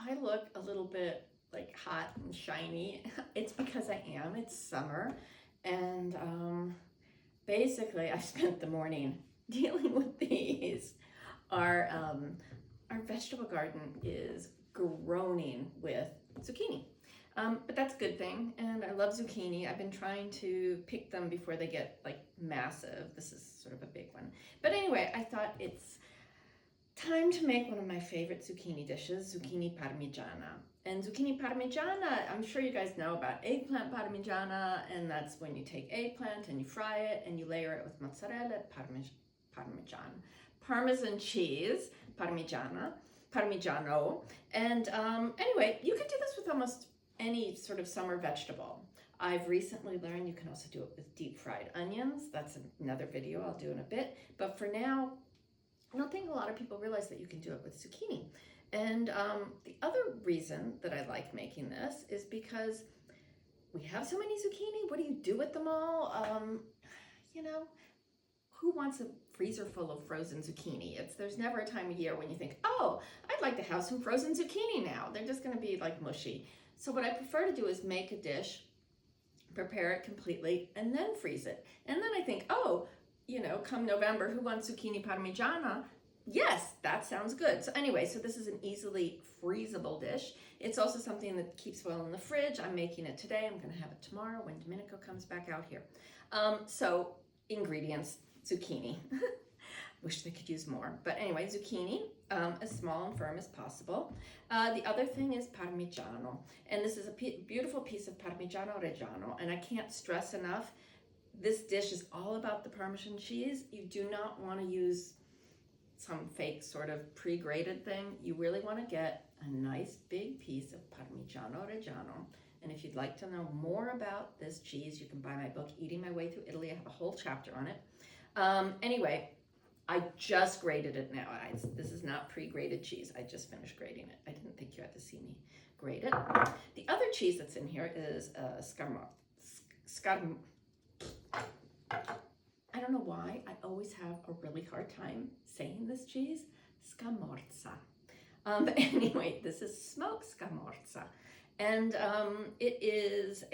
I look a little bit like hot and shiny, it's because I am. It's summer, and basically I spent the morning dealing with these. Our our vegetable garden is groaning with zucchini. But that's a good thing, and I love zucchini. I've been trying to pick them before they get like massive. This is sort of a big one. But anyway, I thought it's time to make one of my favorite zucchini dishes, zucchini parmigiana. And zucchini parmigiana, I'm sure you guys know about eggplant parmigiana, and that's when you take eggplant and you fry it and you layer it with mozzarella, parmesan cheese, parmigiano. And anyway, you can do this with almost any sort of summer vegetable. I've recently learned you can also do it with deep fried onions. That's another video I'll do in a bit. But for now, I don't think a lot of people realize that you can do it with zucchini. And the other reason that I like making this is because we have so many zucchini. What do you do with them all? You know, who wants a freezer full of frozen zucchini? There's never a time of year when you think, oh, I'd like to have some frozen zucchini now. They're just gonna be like mushy. So what I prefer to do is make a dish, prepare it completely, and then freeze it. And then I think, oh, you know, come November, who wants zucchini parmigiana? Yes, that sounds good. So anyway, so this is an easily freezable dish. It's also something that keeps well in the fridge. I'm making it today. I'm gonna have it tomorrow when Domenico comes back out here. So ingredients, zucchini. Wish they could use more. But anyway, zucchini, as small and firm as possible. The other thing is parmigiano. And this is a beautiful piece of parmigiano reggiano. And I can't stress enough, this dish is all about the Parmesan cheese. You do not want to use some fake sort of pre-grated thing. You really want to get a nice big piece of Parmigiano Reggiano. And if you'd like to know more about this cheese, you can buy my book, Eating My Way Through Italy. I have a whole chapter on it. Anyway, I just grated it now. This is not pre-grated cheese. I just finished grating it. I didn't think you had to see me grate it. The other cheese that's in here is I don't know why, I always have a really hard time saying this cheese, scamorza. But anyway, this is smoked scamorza. And it is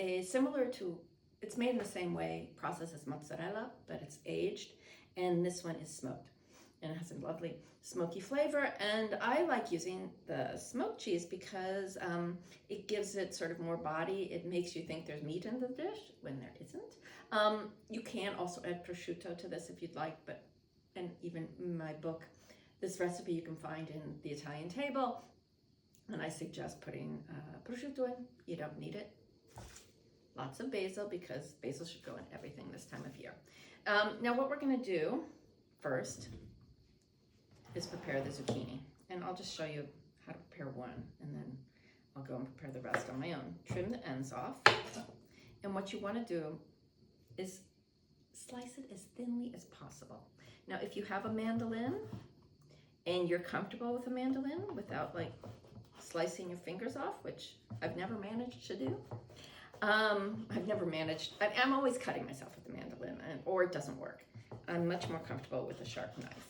it's made in the same way, process as mozzarella, but it's aged. And this one is smoked. And it has a lovely smoky flavor. And I like using the smoked cheese because it gives it sort of more body. It makes you think there's meat in the dish when there isn't. You can also add prosciutto to this if you'd like, and even in my book, this recipe you can find in the Italian table. And I suggest putting prosciutto in. You don't need it. Lots of basil, because basil should go in everything this time of year. Now what we're gonna do first is prepare the zucchini. And I'll just show you how to prepare one, and then I'll go and prepare the rest on my own. Trim the ends off. And what you wanna do is slice it as thinly as possible. Now, if you have a mandolin and you're comfortable with a mandolin without like slicing your fingers off, which I've never managed to do, I'm always cutting myself with the mandolin, or it doesn't work. I'm much more comfortable with a sharp knife.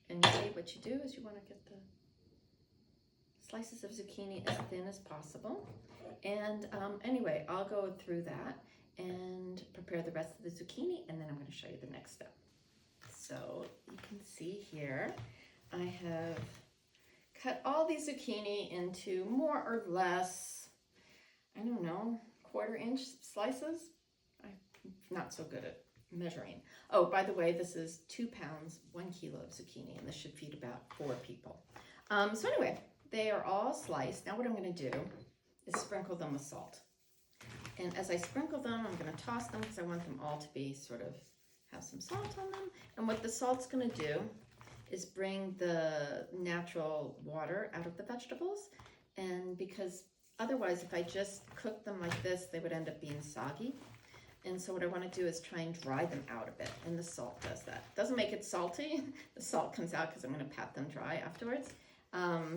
And you see what you do is you want to get the slices of zucchini as thin as possible. And anyway, I'll go through that and prepare the rest of the zucchini, and then I'm going to show you the next step. So you can see here, I have cut all these zucchini into more or less, I don't know, 1/4 inch slices. I'm not so good at measuring. Oh, by the way, this is 2 pounds, 1 kilo of zucchini, and this should feed about 4 people. So anyway, they are all sliced. Now what I'm going to do is sprinkle them with salt. And as I sprinkle them, I'm going to toss them because I want them all to be have some salt on them. And what the salt's going to do is bring the natural water out of the vegetables. And because otherwise, if I just cook them like this, they would end up being soggy. And so what I want to do is try and dry them out a bit. And the salt does that. Doesn't make it salty. The salt comes out because I'm going to pat them dry afterwards.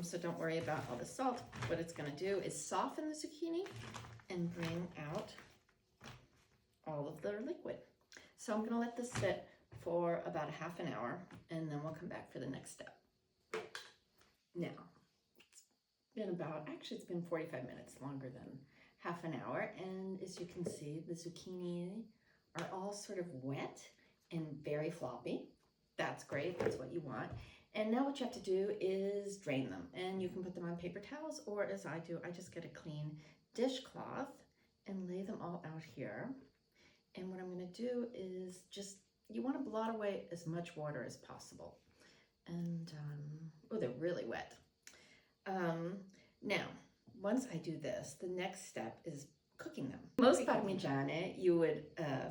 So don't worry about all the salt. What it's going to do is soften the zucchini and bring out all of the liquid. So I'm going to let this sit for about a half an hour, and then we'll come back for the next step. Now, Actually it's been 45 minutes, longer than half an hour. And as you can see, the zucchini are all sort of wet and very floppy. That's great, that's what you want. And now what you have to do is drain them. And you can put them on paper towels, or as I do, I just get a clean dishcloth and lay them all out here. And what I'm gonna do is you wanna blot away as much water as possible. And, oh, they're really wet. Now, once I do this, the next step is cooking them. Most parmigiana, you would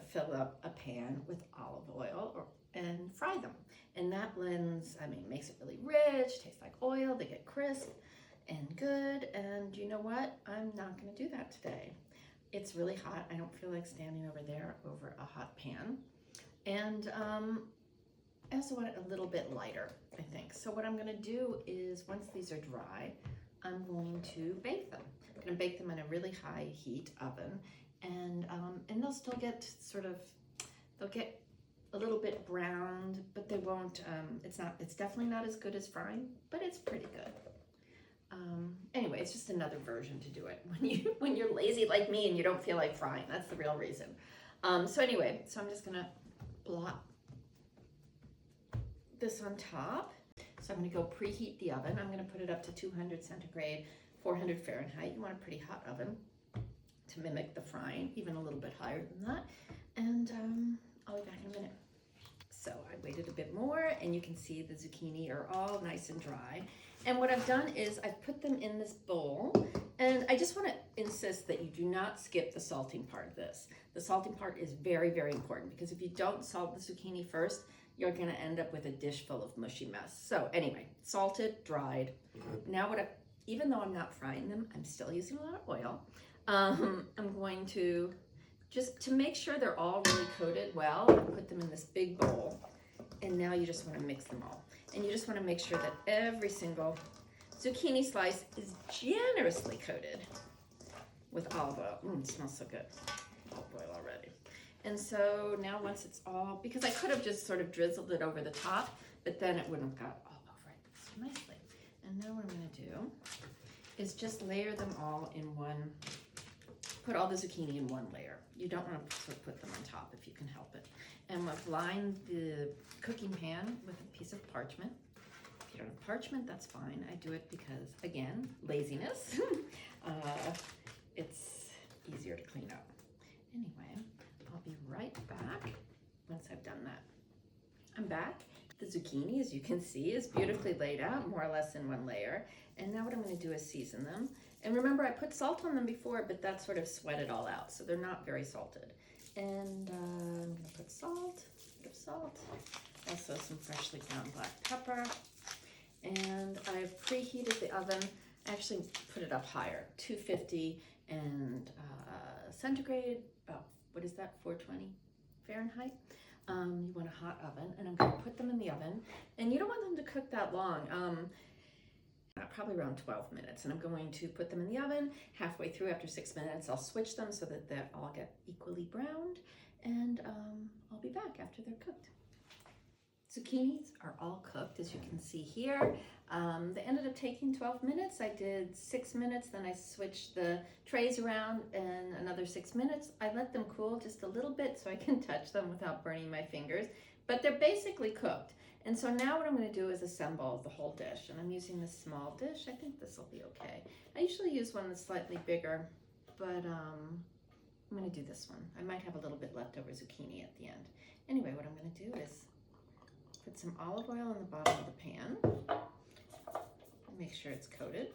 fill up a pan with olive oil and fry them. And that makes it really rich, tastes like oil, they get crisp and good. And you know what? I'm not gonna do that today. It's really hot. I don't feel like standing over there over a hot pan. And I also want it a little bit lighter, I think. So what I'm gonna do is, once these are dry, I'm going to bake them. I'm gonna bake them in a really high heat oven, and they'll still get they'll get a little bit browned, but they won't, it's definitely not as good as frying, but it's pretty good. Anyway, it's just another version to do it when you're lazy like me and you don't feel like frying. That's the real reason. So anyway, so I'm just gonna blot this on top. So I'm gonna go preheat the oven. I'm gonna put it up to 200 centigrade, 400 Fahrenheit. You want a pretty hot oven to mimic the frying, even a little bit higher than that. And I'll be back in a minute. So I waited a bit more, and you can see the zucchini are all nice and dry. And what I've done is I've put them in this bowl, and I just want to insist that you do not skip the salting part of this. The salting part is very, very important, because if you don't salt the zucchini first, you're going to end up with a dish full of mushy mess. So anyway, salted, dried. Now even though I'm not frying them, I'm still using a lot of oil. I'm going to, just to make sure they're all really coated well, put them in this big bowl. And now you just want to mix them all. And you just want to make sure that every single zucchini slice is generously coated with olive oil. It smells so good. Olive oil already. And so now once it's all, because I could have just sort of drizzled it over the top, but then it wouldn't have got all over it so nicely. And now what I'm going to do is just layer them all in one, put all the zucchini in one layer. You don't want to sort of put them on top if you can help it. And we'll line the cooking pan with a piece of parchment. If you don't have parchment, that's fine. I do it because, again, laziness. It's easier to clean up. Anyway, I'll be right back once I've done that. I'm back. The zucchini, as you can see, is beautifully laid out, more or less in one layer. And now what I'm going to do is season them. And remember, I put salt on them before, but that sort of sweat it all out, so they're not very salted. And I'm going to put salt, a bit of salt, also some freshly ground black pepper. And I've preheated the oven. I actually put it up higher, 250 and centigrade, about, what is that, 420 Fahrenheit. You want a hot oven, and I'm going to put them in the oven. And you don't want them to cook that long. Probably around 12 minutes, and I'm going to put them in the oven. Halfway through, after 6 minutes, I'll switch them so that they all get equally browned, and I'll be back after they're cooked. Zucchinis are all cooked, as you can see here. They ended up taking 12 minutes. I did 6 minutes, then I switched the trays around, and another 6 minutes. I let them cool just a little bit so I can touch them without burning my fingers, but they're basically cooked. And so now what I'm going to do is assemble the whole dish, and I'm using this small dish. I think this will be okay. I usually use one that's slightly bigger, but I'm going to do this one. I might have a little bit leftover zucchini at the end. Anyway, what I'm going to do is put some olive oil in the bottom of the pan. Make sure it's coated.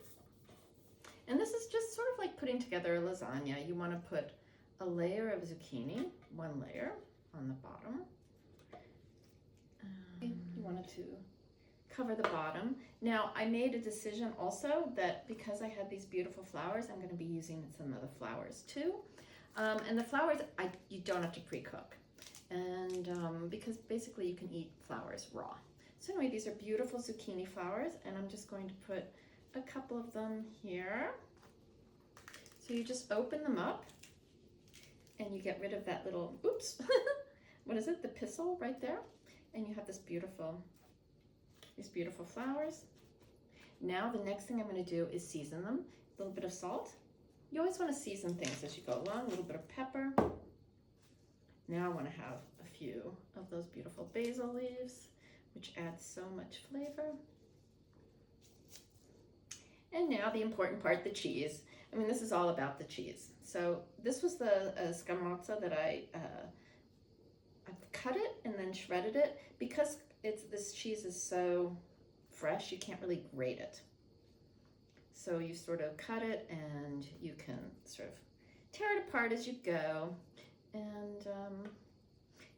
And this is just sort of like putting together a lasagna. You want to put a layer of zucchini, one layer on the bottom. You wanted to cover the bottom. Now, I made a decision also that because I had these beautiful flowers, I'm going to be using some of the flowers too. And the flowers, you don't have to pre-cook. And because basically you can eat flowers raw. So anyway, these are beautiful zucchini flowers, and I'm just going to put a couple of them here. So you just open them up, and you get rid of that little, oops, what is it, the pistil right there? And you have these beautiful flowers. Now the next thing I'm going to do is season them. A little bit of salt. You always want to season things as you go along. A little bit of pepper. Now I want to have a few of those beautiful basil leaves, which adds so much flavor. And now the important part, the cheese. I mean, this is all about the cheese. So this was the scamorza that I've cut it and then shredded it. Because this cheese is so fresh, you can't really grate it. So you sort of cut it and you can sort of tear it apart as you go. And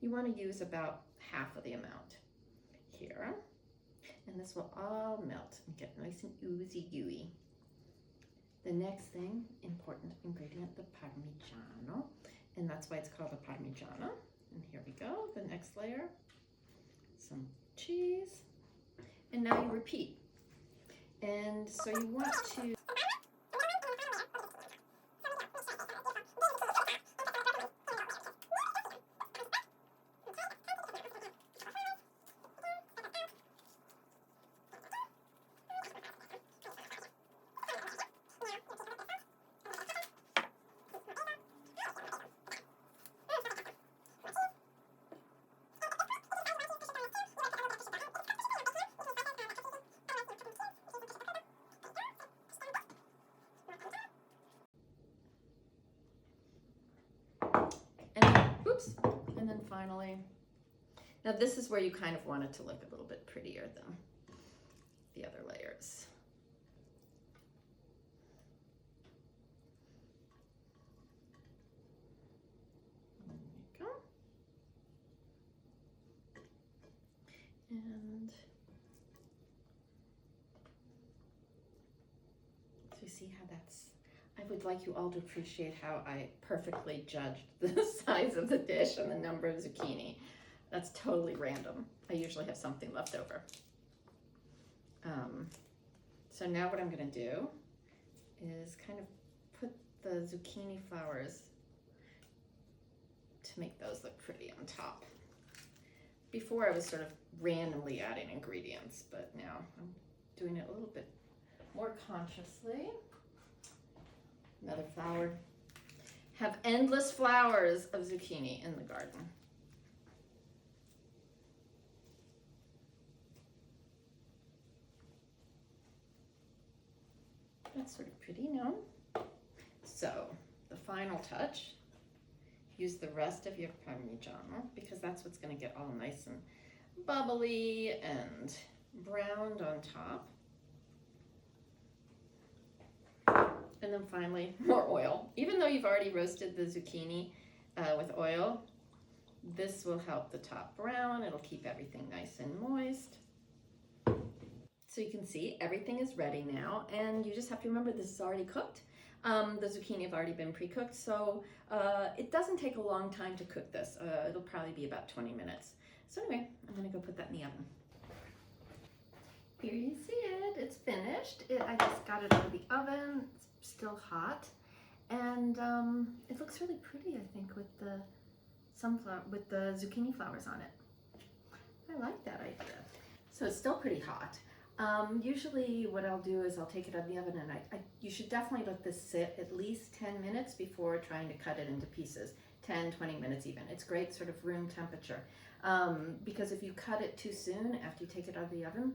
you want to use about half of the amount here. And this will all melt and get nice and oozy gooey. The next thing, important ingredient, the parmigiano. And that's why it's called a parmigiana. And here we go, the next layer. Some cheese. And now you repeat. And so you want to and then finally, now this is where you kind of want it to look a little bit prettier than the other layers. There you go. And so you see how that's, I would like you all to appreciate how I perfectly judged the size of the dish and the number of zucchini. That's totally random. I usually have something left over. So now what I'm going to do is kind of put the zucchini flowers to make those look pretty on top. Before I was sort of randomly adding ingredients, but now I'm doing it a little bit more consciously. Another flower. Have endless flowers of zucchini in the garden. That's sort of pretty, no? So the final touch, use the rest of your parmigiano because that's what's going to get all nice and bubbly and browned on top. And then finally, more oil. Even though you've already roasted the zucchini with oil, this will help the top brown. It'll keep everything nice and moist. So you can see everything is ready now, and you just have to remember this is already cooked. The zucchini have already been pre-cooked, so it doesn't take a long time to cook this. It'll probably be about 20 minutes. So anyway, I'm gonna go put that in the oven. Here you see it, it's finished. I just got it out of the oven, it's still hot. And it looks really pretty, I think, with the zucchini flowers on it. I like that idea. So it's still pretty hot. Usually what I'll do is I'll take it out of the oven and you should definitely let this sit at least 10 minutes before trying to cut it into pieces. 10, 20 minutes even. It's great sort of room temperature. Because if you cut it too soon after you take it out of the oven,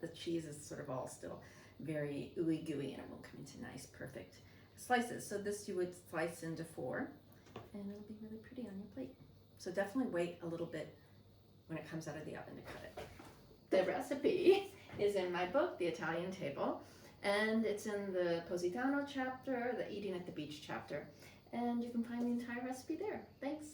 the cheese is sort of all still very ooey gooey and it won't come into nice perfect slices. So this you would slice into 4 and it'll be really pretty on your plate. So definitely wait a little bit when it comes out of the oven to cut it. The recipe is in my book, The Italian Table, and it's in the Positano chapter, the Eating at the Beach chapter, and you can find the entire recipe there. Thanks.